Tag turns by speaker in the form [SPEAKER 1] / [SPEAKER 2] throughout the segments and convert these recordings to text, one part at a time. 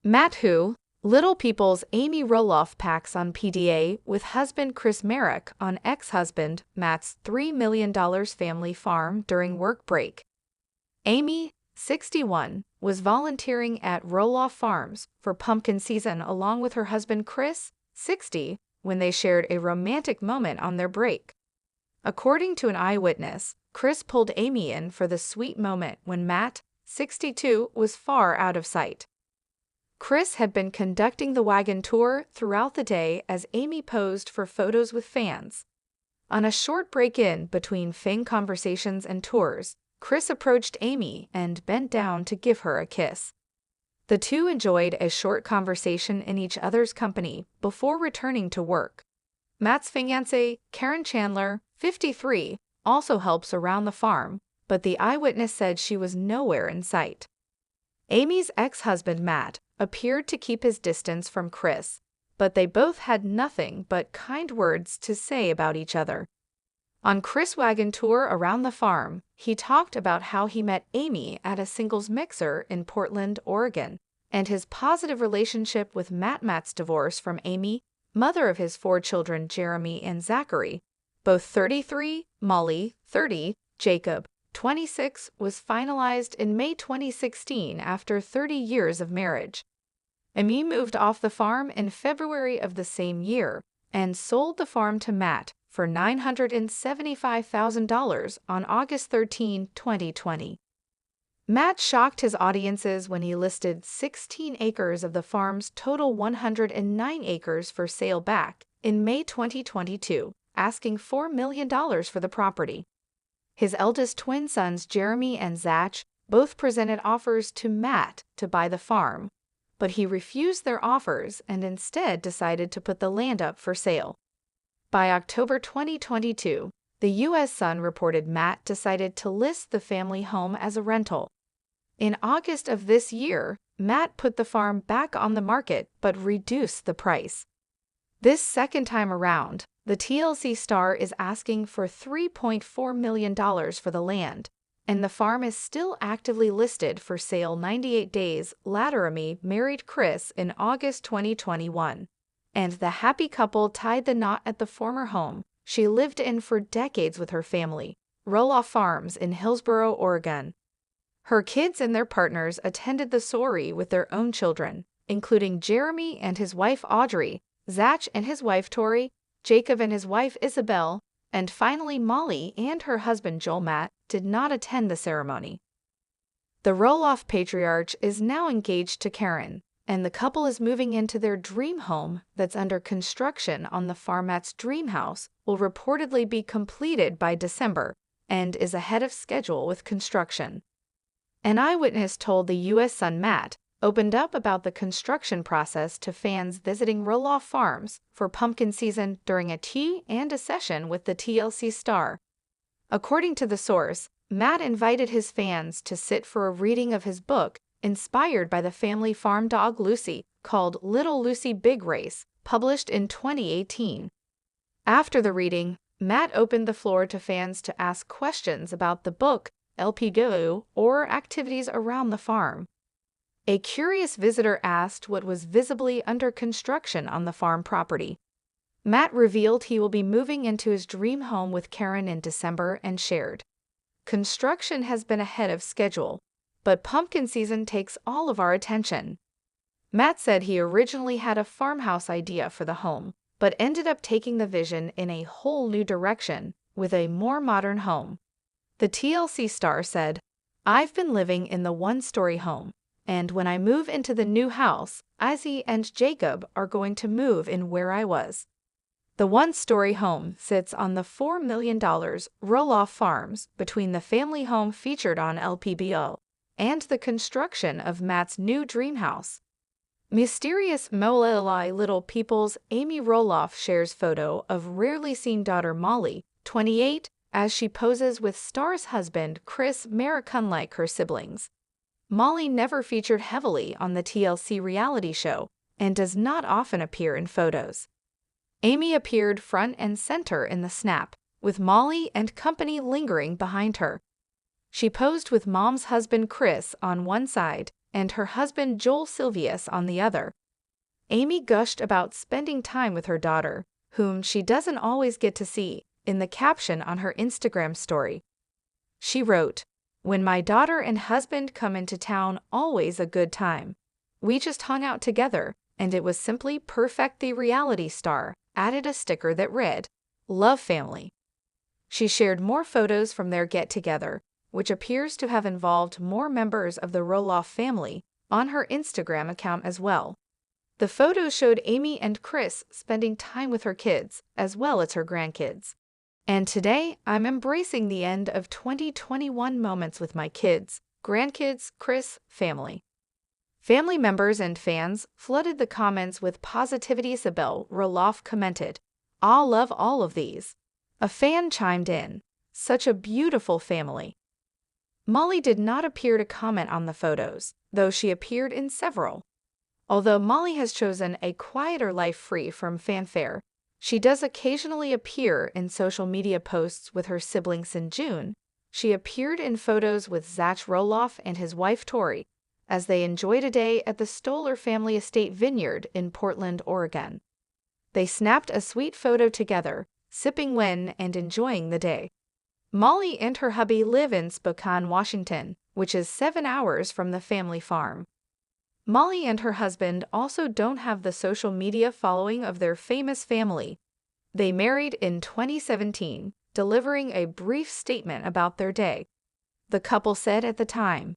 [SPEAKER 1] Matt Who, Little People's Amy Roloff packs on PDA with husband Chris Marek on ex-husband Matt's $3 million family farm during work break. Amy, 61, was volunteering at Roloff Farms for pumpkin season along with her husband Chris, 60, when they shared a romantic moment on their break. According to an eyewitness, Chris pulled Amy in for the sweet moment when Matt, 62, was far out of sight. Chris had been conducting the wagon tour throughout the day as Amy posed for photos with fans. On a short break-in between phone conversations and tours, Chris approached Amy and bent down to give her a kiss. The two enjoyed a short conversation in each other's company before returning to work. Matt's fiancée, Caryn Chandler, 53, also helps around the farm, but the eyewitness said she was nowhere in sight. Amy's ex-husband Matt appeared to keep his distance from Chris, but they both had nothing but kind words to say about each other. On Chris' wagon tour around the farm, he talked about how he met Amy at a singles mixer in Portland, Oregon, and his positive relationship with Matt's divorce from Amy, mother of his 4 children Jeremy and Zachary, both 33, Molly, 30, Jacob, 26, was finalized in May 2016 after 30 years of marriage. Amy moved off the farm in February of the same year and sold the farm to Matt for $975,000 on August 13, 2020. Matt shocked his audiences when he listed 16 acres of the farm's total 109 acres for sale back in May 2022, asking $4 million for the property. His eldest twin sons Jeremy and Zach both presented offers to Matt to buy the farm, but he refused their offers and instead decided to put the land up for sale. By October 2022, the U.S. Sun reported Matt decided to list the family home as a rental. In August of this year, Matt put the farm back on the market but reduced the price. This second time around, the TLC star is asking for $3.4 million for the land, and the farm is still actively listed for sale 98 days later. Amy married Chris in August 2021, and the happy couple tied the knot at the former home she lived in for decades with her family, Roloff Farms in Hillsboro, Oregon. Her kids and their partners attended the soiree with their own children, including Jeremy and his wife Audrey, Zach and his wife Tori, Jacob and his wife Isabel, and finally Molly and her husband Joel. Matt did not attend the ceremony. The Roloff patriarch is now engaged to Caryn, and the couple is moving into their dream home that's under construction on the farm. Matt's dream house will reportedly be completed by December and is ahead of schedule with construction. An eyewitness told the U.S. Sun Matt opened up about the construction process to fans visiting Roloff Farms for pumpkin season during a tea and a session with the TLC star. According to the source, Matt invited his fans to sit for a reading of his book inspired by the family farm dog Lucy, called Little Lucy Big Race, published in 2018. After the reading, Matt opened the floor to fans to ask questions about the book, LPGO, or activities around the farm. A curious visitor asked what was visibly under construction on the farm property. Matt revealed he will be moving into his dream home with Caryn in December and shared, "Construction has been ahead of schedule, but pumpkin season takes all of our attention." Matt said he originally had a farmhouse idea for the home, but ended up taking the vision in a whole new direction with a more modern home. The TLC star said, "I've been living in the one-story home, and when I move into the new house, Izzy and Jacob are going to move in where I was." The one-story home sits on the $4 million Roloff Farms between the family home featured on LPBO and the construction of Matt's new dream house. Mysterious Molly Little People's Amy Roloff shares photo of rarely seen daughter Molly, 28, as she poses with star's husband Chris Marek. Unlike her siblings, Molly never featured heavily on the TLC reality show and does not often appear in photos. Amy appeared front and center in the snap, with Molly and company lingering behind her. She posed with mom's husband Chris on one side and her husband Joel Silvius on the other. Amy gushed about spending time with her daughter, whom she doesn't always get to see, in the caption on her Instagram story. She wrote, "When my daughter and husband come into town, always a good time. We just hung out together, and it was simply perfect." The reality star added a sticker that read, "Love family." She shared more photos from their get-together, which appears to have involved more members of the Roloff family, on her Instagram account as well. The photos showed Amy and Chris spending time with her kids, as well as her grandkids. "And today, I'm embracing the end of 2021 moments with my kids, grandkids, Chris, family." Family members and fans flooded the comments with positivity. Isabel Roloff commented, "I'll love all of these." A fan chimed in, "Such a beautiful family." Molly did not appear to comment on the photos, though she appeared in several. Although Molly has chosen a quieter life free from fanfare, she does occasionally appear in social media posts with her siblings. In June, she appeared in photos with Zach Roloff and his wife Tori, as they enjoyed a day at the Stoller family estate vineyard in Portland, Oregon. They snapped a sweet photo together, sipping wine and enjoying the day. Molly and her hubby live in Spokane, Washington, which is 7 hours from the family farm. Molly and her husband also don't have the social media following of their famous family. They married in 2017, delivering a brief statement about their day. The couple said at the time,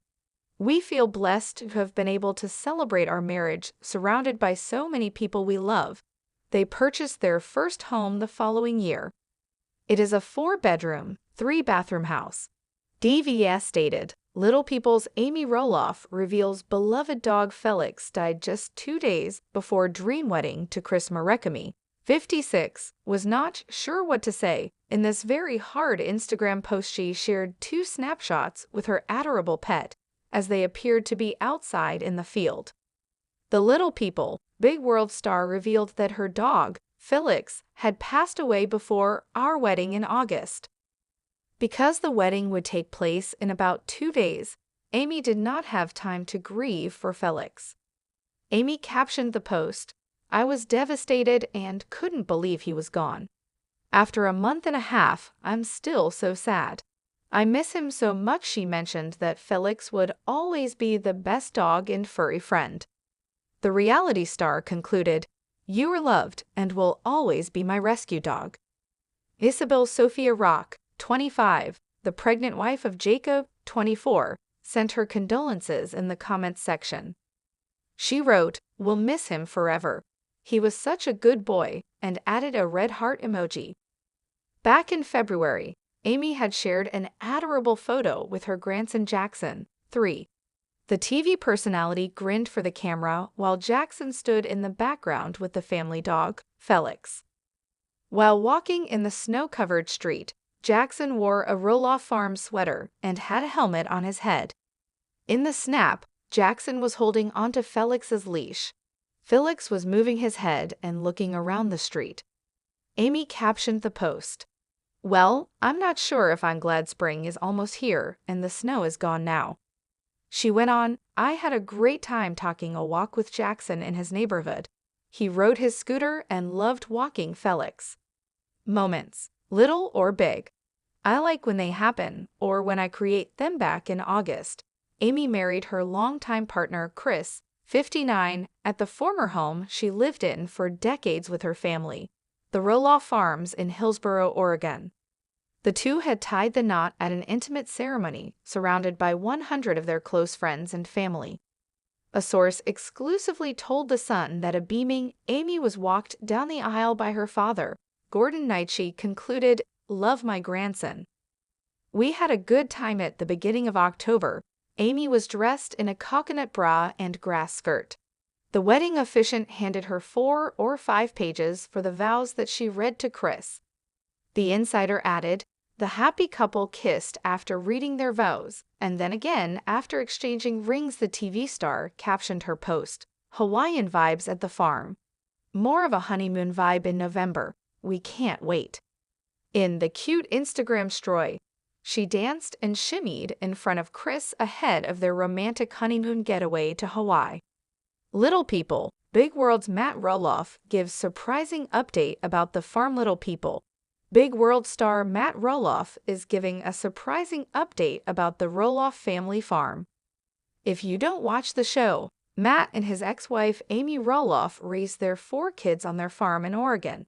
[SPEAKER 1] "We feel blessed to have been able to celebrate our marriage surrounded by so many people we love." They purchased their first home the following year. It is a 4-bedroom, 3-bathroom house. DVS stated, "Little People's Amy Roloff reveals beloved dog Felix died just 2 days before dream wedding to Chris Marek. 56, was not sure what to say. In this very hard Instagram post, she shared 2 snapshots with her adorable pet, as they appeared to be outside in the field." The Little People, Big World star revealed that her dog, Felix, had passed away before our wedding in August. Because the wedding would take place in about 2 days, Amy did not have time to grieve for Felix. Amy captioned the post, "I was devastated and couldn't believe he was gone. After a month and a half, I'm still so sad. I miss him so much." She mentioned that Felix would always be the best dog and furry friend. The reality star concluded, "You are loved and will always be my rescue dog." Isabel Sophia Rock, 25, the pregnant wife of Jacob, 24, sent her condolences in the comments section. She wrote, "We'll miss him forever. He was such a good boy," and added a red heart emoji. Back in February, Amy had shared an adorable photo with her grandson Jackson, 3. The TV personality grinned for the camera while Jackson stood in the background with the family dog, Felix. While walking in the snow-covered street, Jackson wore a Roloff farm sweater and had a helmet on his head. In the snap, Jackson was holding onto Felix's leash. Felix was moving his head and looking around the street. Amy captioned the post, "Well, I'm not sure if I'm glad spring is almost here and the snow is gone now." She went on, "I had a great time taking a walk with Jackson in his neighborhood. He rode his scooter and loved walking Felix." Moments, little or big. I like when they happen, or when I create them. Back in August, Amy married her longtime partner, Chris, 59, at the former home she lived in for decades with her family, the Roloff Farms in Hillsboro, Oregon. The two had tied the knot at an intimate ceremony surrounded by 100 of their close friends and family. A source exclusively told The Sun that a beaming Amy was walked down the aisle by her father, Gordon Knight. She concluded, "Love my grandson." "We had a good time." At the beginning of October, Amy was dressed in a coconut bra and grass skirt. The wedding officiant handed her 4 or 5 pages for the vows that she read to Chris. The insider added, "The happy couple kissed after reading their vows, and then again after exchanging rings." The TV star captioned her post, "Hawaiian vibes at the farm. More of a honeymoon vibe in November. We can't wait." In the cute Instagram story, She danced and shimmied in front of Chris ahead of their romantic honeymoon getaway to Hawaii. Little People, Big World's Matt Roloff gives surprising update about the farm. Little People, Big World star Matt Roloff is giving a surprising update about the Roloff family farm. If you don't watch the show, Matt and his ex-wife Amy Roloff raised their 4 kids on their farm in Oregon.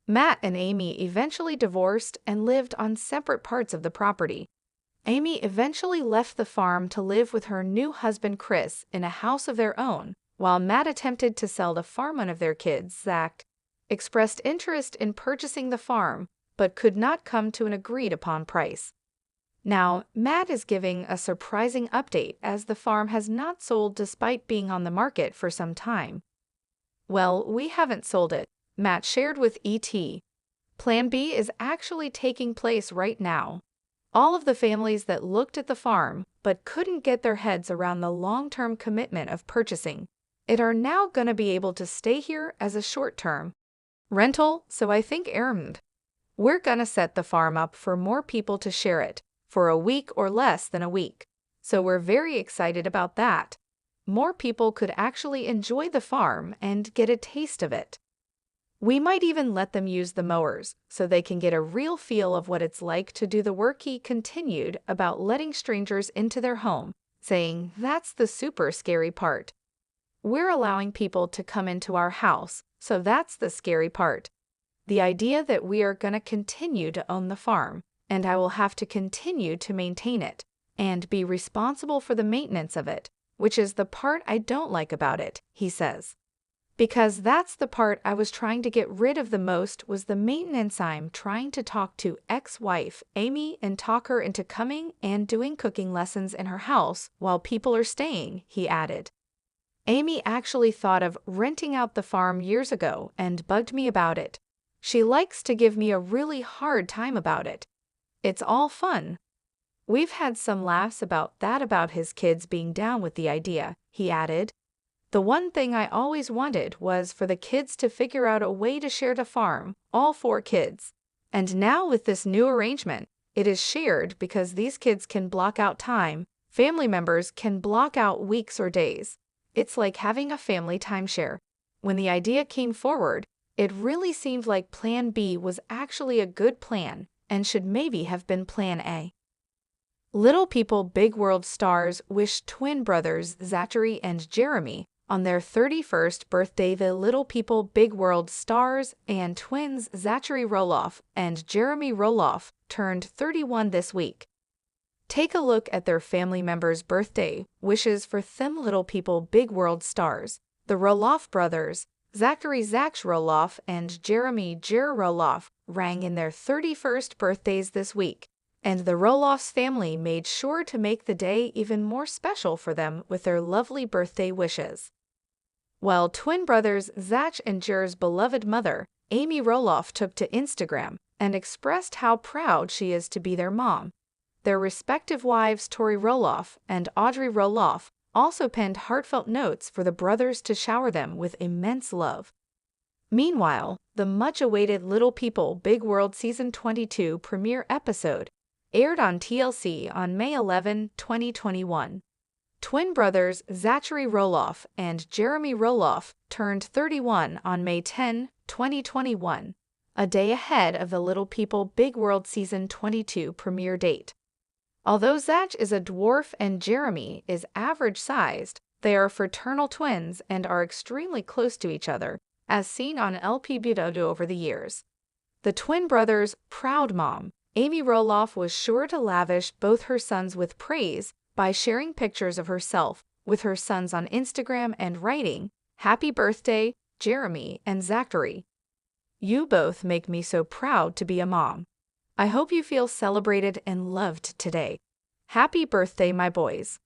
[SPEAKER 1] Matt and Amy eventually divorced and lived on separate parts of the property. Amy eventually left the farm to live with her new husband Chris in a house of their own, while Matt attempted to sell the farm. One of their kids, Zach, expressed interest in purchasing the farm, but could not come to an agreed-upon price. Now, Matt is giving a surprising update as the farm has not sold despite being on the market for some time. "Well, we haven't sold it," Matt shared with ET. "Plan B is actually taking place right now. All of the families that looked at the farm but couldn't get their heads around the long-term commitment of purchasing it are now going to be able to stay here as a short-term rental, so I think we're going to set the farm up for more people to share it for a week or less than a week. So we're very excited about that. More people could actually enjoy the farm and get a taste of it. We might even let them use the mowers so they can get a real feel of what it's like to do the work." He continued about letting strangers into their home, saying, "That's the super scary part. We're allowing people to come into our house, so that's the scary part. The idea that we are going to continue to own the farm, and I will have to continue to maintain it and be responsible for the maintenance of it, which is the part I don't like about it," he says. "Because that's the part I was trying to get rid of the most, was the maintenance. I'm trying to talk to ex-wife Amy and talk her into coming and doing cooking lessons in her house while people are staying," he added. "Amy actually thought of renting out the farm years ago and bugged me about it. She likes to give me a really hard time about it. It's all fun. We've had some laughs about that," about his kids being down with the idea, he added. "The one thing I always wanted was for the kids to figure out a way to share the farm, all 4 kids. And now with this new arrangement, it is shared because these kids can block out time, family members can block out weeks or days. It's like having a family timeshare. When the idea came forward, it really seemed like Plan B was actually a good plan and should maybe have been Plan A." Little People, Big World stars wish twin brothers Zachary and Jeremy on their 31st birthday. The Little People, Big World stars and twins Zachary Roloff and Jeremy Roloff turned 31 this week. Take a look at their family members' birthday wishes for them. Little People, Big World stars, the Roloff brothers, Zachary Zach Roloff and Jeremy Jer Roloff, rang in their 31st birthdays this week, and the Roloff's family made sure to make the day even more special for them with their lovely birthday wishes. While twin brothers Zach and Jer's beloved mother, Amy Roloff, took to Instagram and expressed how proud she is to be their mom. Their respective wives, Tori Roloff and Audrey Roloff, also penned heartfelt notes for the brothers to shower them with immense love. Meanwhile, the much-awaited Little People, Big World Season 22 premiere episode aired on TLC on May 11, 2021. Twin brothers Zachary Roloff and Jeremy Roloff turned 31 on May 10, 2021, a day ahead of the Little People, Big World Season 22 premiere date. Although Zach is a dwarf and Jeremy is average-sized, they are fraternal twins and are extremely close to each other, as seen on LPBW over the years. The twin brothers' proud mom, Amy Roloff, was sure to lavish both her sons with praise by sharing pictures of herself with her sons on Instagram and writing, "Happy birthday, Jeremy and Zachary. You both make me so proud to be a mom. I hope you feel celebrated and loved today. Happy birthday, my boys."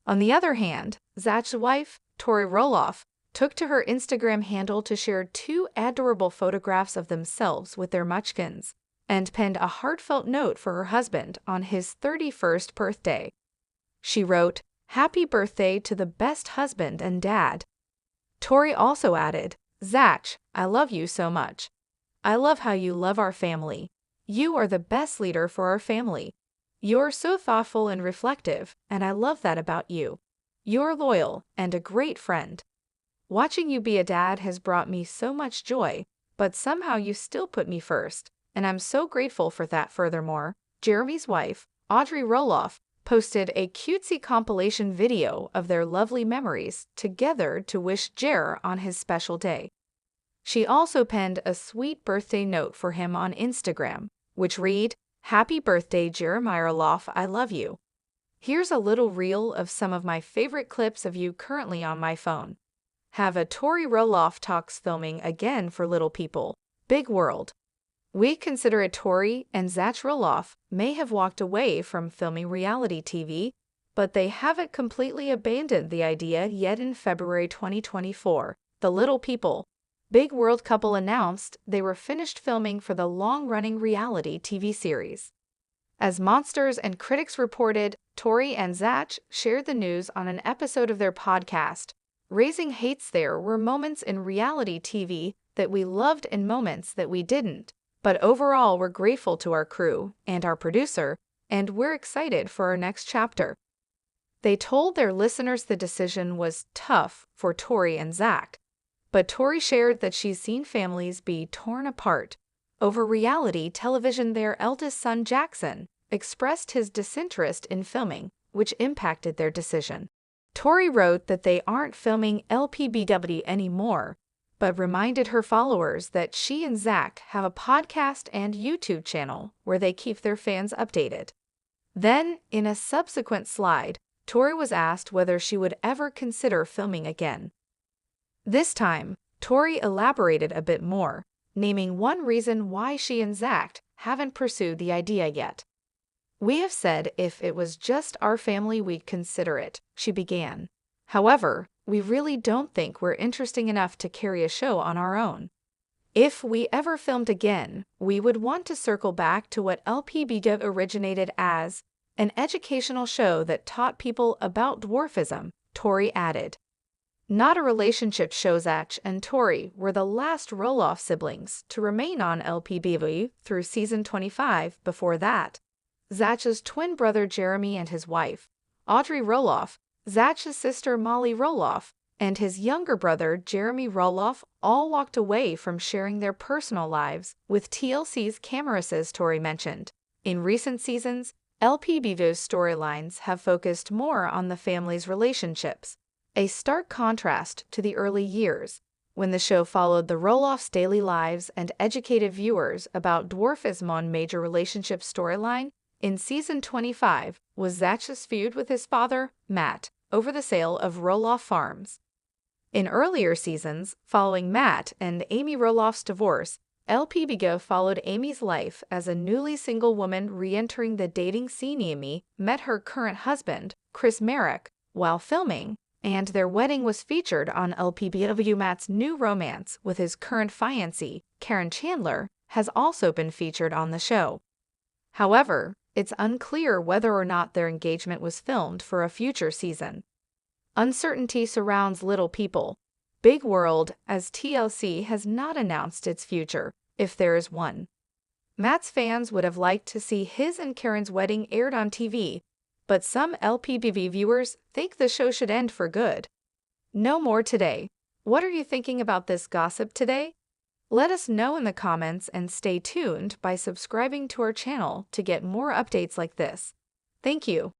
[SPEAKER 1] On the other hand, Zach's wife, Tori Roloff, took to her Instagram handle to share 2 adorable photographs of themselves with their munchkins and penned a heartfelt note for her husband on his 31st birthday. She wrote, "Happy birthday to the best husband and dad." Tori also added, "Zach, I love you so much. I love how you love our family. You are the best leader for our family. You're so thoughtful and reflective, and I love that about you. You're loyal and a great friend. Watching you be a dad has brought me so much joy, but somehow you still put me first, and I'm so grateful for that. Furthermore, Jeremy's wife, Audrey Roloff, posted a cutesy compilation video of their lovely memories together to wish Jer on his special day. She also penned a sweet birthday note for him on Instagram, which read, "Happy birthday, Jeremiah Roloff, I love you." Here's a little reel of some of my favorite clips of you currently on my phone. Have a Tori Roloff talks filming again for Little People, Big World. We consider it Tori and Zach Roloff may have walked away from filming reality TV, but they haven't completely abandoned the idea yet. In February 2024, the Little People, Big World couple announced they were finished filming for the long-running reality TV series. As Monsters and Critics reported, Tori and Zach shared the news on an episode of their podcast, Raising Hates. There were moments in reality TV that we loved and moments that we didn't, but overall we're grateful to our crew and our producer, and we're excited for our next chapter. They told their listeners the decision was tough for Tori and Zach, but Tori shared that she's seen families be torn apart over reality television. Their eldest son, Jackson, expressed his disinterest in filming, which impacted their decision. Tori wrote that they aren't filming LPBW anymore, but reminded her followers that she and Zach have a podcast and YouTube channel where they keep their fans updated. Then, in a subsequent slide, Tori was asked whether she would ever consider filming again. This time, Tori elaborated a bit more, naming one reason why she and Zach haven't pursued the idea yet. "We have said if it was just our family we'd consider it," she began. "However, we really don't think we're interesting enough to carry a show on our own. If we ever filmed again, we would want to circle back to what LPBW originated as, an educational show that taught people about dwarfism," Tori added. Not a relationship show. Zach and Tori were the last Roloff siblings to remain on LPBW through season 25. Before that, Zach's twin brother Jeremy and his wife, Audrey Roloff, Zach's sister Molly Roloff, and his younger brother Jeremy Roloff all walked away from sharing their personal lives with TLC's cameras, as Tori mentioned. In recent seasons, LPBW's storylines have focused more on the family's relationships, a stark contrast to the early years, when the show followed the Roloffs' daily lives and educated viewers about dwarfism. On major relationship storyline in season 25 was Zach's feud with his father, Matt, over the sale of Roloff Farms. In earlier seasons, following Matt and Amy Roloff's divorce, LPBW followed Amy's life as a newly single woman re-entering the dating scene. Amy met her current husband, Chris Marek, while filming, and their wedding was featured on LPBW. Matt's new romance with his current fiancée, Caryn Chandler, has also been featured on the show. However, it's unclear whether or not their engagement was filmed for a future season. Uncertainty surrounds Little People, Big World, as TLC has not announced its future, if there is one. Matt's fans would have liked to see his and Caryn's wedding aired on TV, but some LPBW viewers think the show should end for good. No more today. What are you thinking about this gossip today? Let us know in the comments and stay tuned by subscribing to our channel to get more updates like this. Thank you.